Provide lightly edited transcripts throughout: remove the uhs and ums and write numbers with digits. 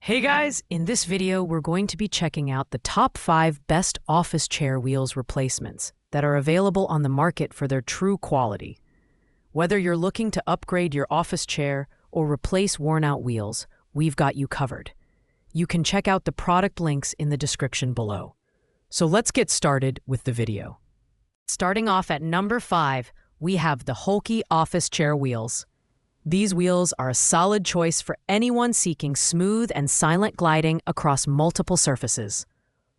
Hey guys, in this video we're going to be checking out the top 5 best office chair wheels replacements that are available on the market for their true quality. Whether you're looking to upgrade your office chair or replace worn-out wheels, we've got you covered. You can check out the product links in the description below. So let's get started with the video. Starting off at number 5, we have the Hardwood office chair wheels. These wheels are a solid choice for anyone seeking smooth and silent gliding across multiple surfaces.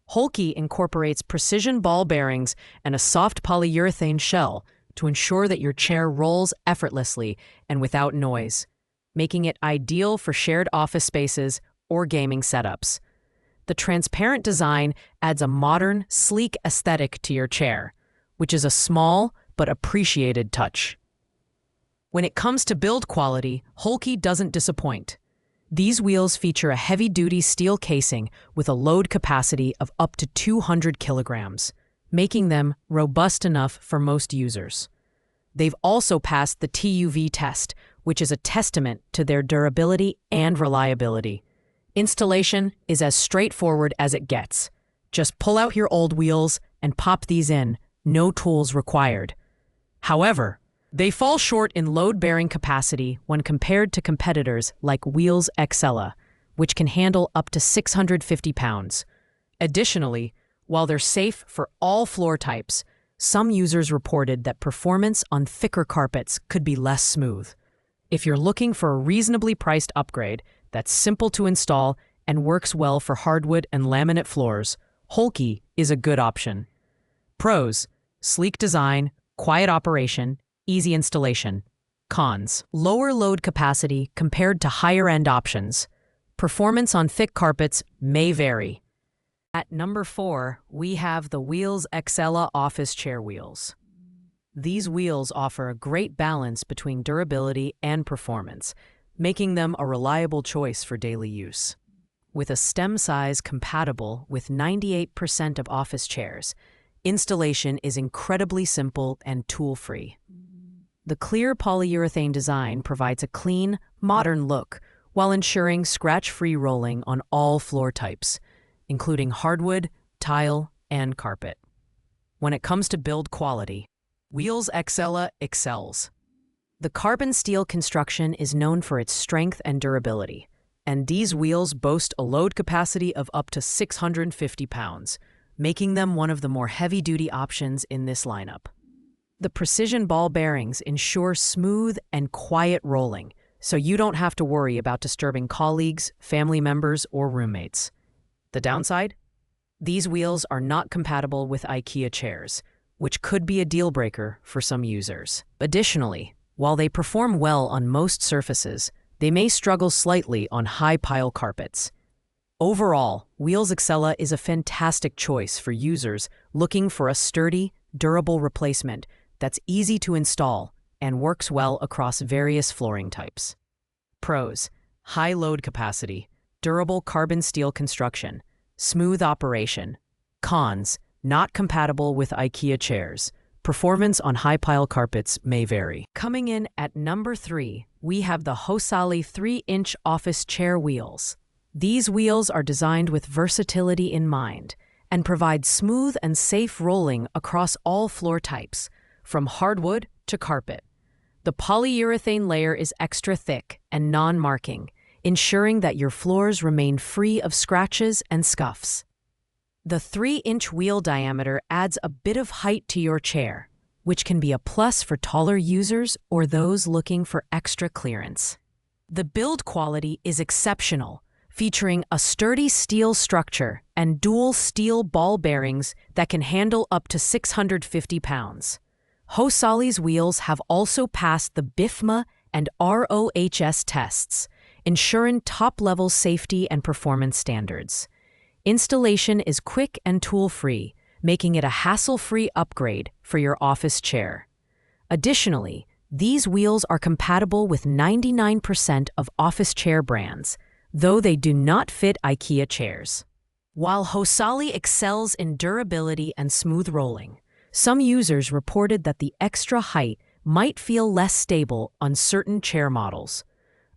Hardwood incorporates precision ball bearings and a soft polyurethane shell to ensure that your chair rolls effortlessly and without noise, making it ideal for shared office spaces or gaming setups. The transparent design adds a modern, sleek aesthetic to your chair, which is a small but appreciated touch. When it comes to build quality, Hardwood doesn't disappoint. These wheels feature a heavy-duty steel casing with a load capacity of up to 200 kilograms, making them robust enough for most users. They've also passed the TUV test, which is a testament to their durability and reliability. Installation is as straightforward as it gets. Just pull out your old wheels and pop these in, no tools required. However, they fall short in load-bearing capacity when compared to competitors like Wheels Excella, which can handle up to 650 pounds. Additionally, while they're safe for all floor types, some users reported that performance on thicker carpets could be less smooth. If you're looking for a reasonably priced upgrade that's simple to install and works well for hardwood and laminate floors, Hardwood is a good option. Pros: sleek design, quiet operation, easy installation. Cons: lower load capacity compared to higher-end options. Performance on thick carpets may vary. At number 4, we have the Wheels Excella office chair wheels. These wheels offer a great balance between durability and performance, making them a reliable choice for daily use. With a stem size compatible with 98% of office chairs, installation is incredibly simple and tool-free. The clear polyurethane design provides a clean, modern look while ensuring scratch-free rolling on all floor types, including hardwood, tile, and carpet. When it comes to build quality, Wheels Excella excels. The carbon steel construction is known for its strength and durability, and these wheels boast a load capacity of up to 650 pounds, making them one of the more heavy-duty options in this lineup. The precision ball bearings ensure smooth and quiet rolling, so you don't have to worry about disturbing colleagues, family members, or roommates. The downside? These wheels are not compatible with IKEA chairs, which could be a deal-breaker for some users. Additionally, while they perform well on most surfaces, they may struggle slightly on high-pile carpets. Overall, Wheels Excella is a fantastic choice for users looking for a sturdy, durable replacement that's easy to install and works well across various flooring types. Pros: high load capacity, durable carbon steel construction, smooth operation. Cons: not compatible with IKEA chairs. Performance on high-pile carpets may vary. Coming in at number 3, we have the Hardwood 3-inch office chair wheels. These wheels are designed with versatility in mind and provide smooth and safe rolling across all floor types, from hardwood to carpet. The polyurethane layer is extra thick and non-marking, ensuring that your floors remain free of scratches and scuffs. The 3-inch wheel diameter adds a bit of height to your chair, which can be a plus for taller users or those looking for extra clearance. The build quality is exceptional, featuring a sturdy steel structure and dual steel ball bearings that can handle up to 650 pounds. Hardwood's wheels have also passed the BIFMA and ROHS tests, ensuring top-level safety and performance standards. Installation is quick and tool-free, making it a hassle-free upgrade for your office chair. Additionally, these wheels are compatible with 99% of office chair brands, though they do not fit IKEA chairs. While Hardwood excels in durability and smooth rolling, some users reported that the extra height might feel less stable on certain chair models.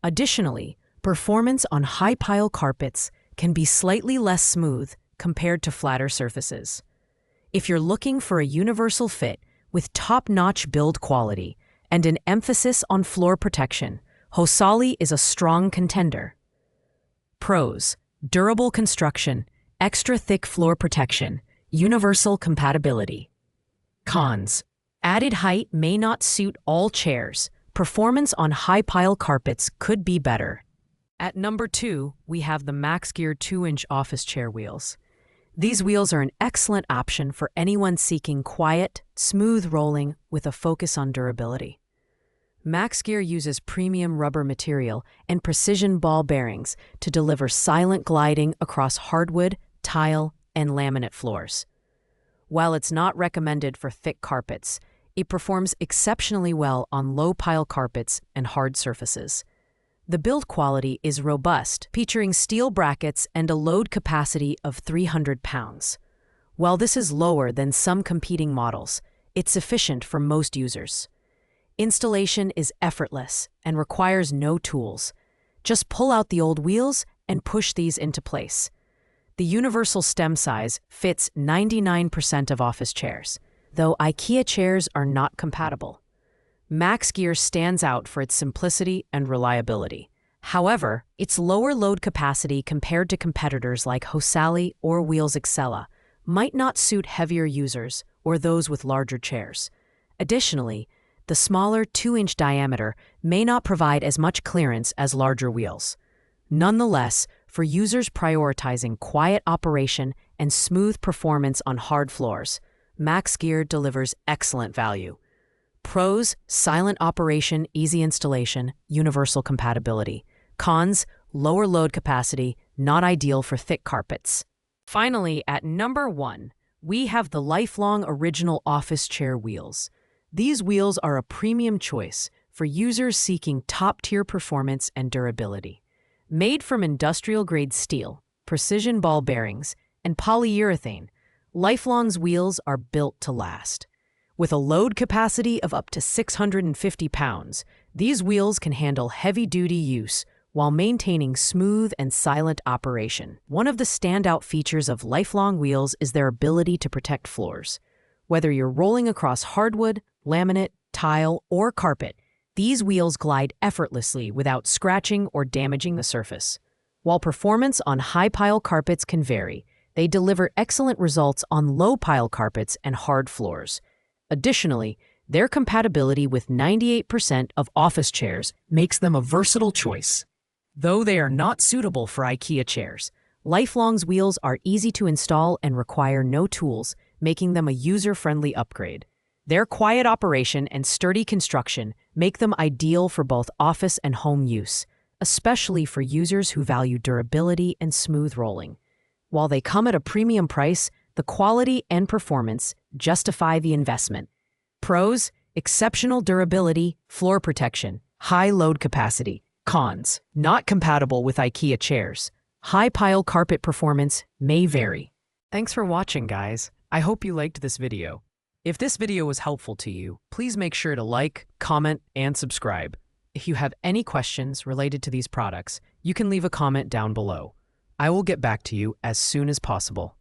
Additionally, Performance on high-pile carpets can be slightly less smooth compared to flatter surfaces. If you're looking for a universal fit with top-notch build quality and an emphasis on floor protection, Hosali is a strong contender. Pros: durable construction, extra thick floor protection, universal compatibility. Cons: added height may not suit all chairs. Performance on high-pile carpets could be better. At number 2, we have the MaxGear 2-inch office chair wheels. These wheels are an excellent option for anyone seeking quiet, smooth rolling with a focus on durability. MaxGear uses premium rubber material and precision ball bearings to deliver silent gliding across hardwood, tile, and laminate floors. While it's not recommended for thick carpets, it performs exceptionally well on low-pile carpets and hard surfaces. The build quality is robust, featuring steel brackets and a load capacity of 300 pounds. While this is lower than some competing models, it's sufficient for most users. Installation is effortless and requires no tools. Just pull out the old wheels and push these into place. The universal stem size fits 99% of office chairs, though IKEA chairs are not compatible. MaxGear stands out for its simplicity and reliability. However, its lower load capacity compared to competitors like Hosali or Wheels Excella might not suit heavier users or those with larger chairs. Additionally, the smaller 2-inch diameter may not provide as much clearance as larger wheels. Nonetheless, for users prioritizing quiet operation and smooth performance on hard floors, MaxGear delivers excellent value. Pros: silent operation, easy installation, universal compatibility. Cons: lower load capacity, not ideal for thick carpets. Finally, at number 1, we have the Lifelong Original Office Chair Wheels. These wheels are a premium choice for users seeking top-tier performance and durability. Made from industrial-grade steel, precision ball bearings, and polyurethane, Lifelong's wheels are built to last. With a load capacity of up to 650 pounds, these wheels can handle heavy-duty use while maintaining smooth and silent operation. One of the standout features of Lifelong wheels is their ability to protect floors. Whether you're rolling across hardwood, laminate, tile, or carpet, these wheels glide effortlessly without scratching or damaging the surface. While performance on high-pile carpets can vary, they deliver excellent results on low-pile carpets and hard floors. Additionally, their compatibility with 98% of office chairs makes them a versatile choice. Though they are not suitable for IKEA chairs, Lifelong's wheels are easy to install and require no tools, making them a user-friendly upgrade. Their quiet operation and sturdy construction make them ideal for both office and home use, especially for users who value durability and smooth rolling. While they come at a premium price, the quality and performance justify the investment. Pros: exceptional durability, floor protection, high load capacity. Cons: not compatible with IKEA chairs. High-pile carpet performance may vary. Thanks for watching, guys. I hope you liked this video. If this video was helpful to you, please make sure to like, comment, and subscribe. If you have any questions related to these products, you can leave a comment down below. I will get back to you as soon as possible.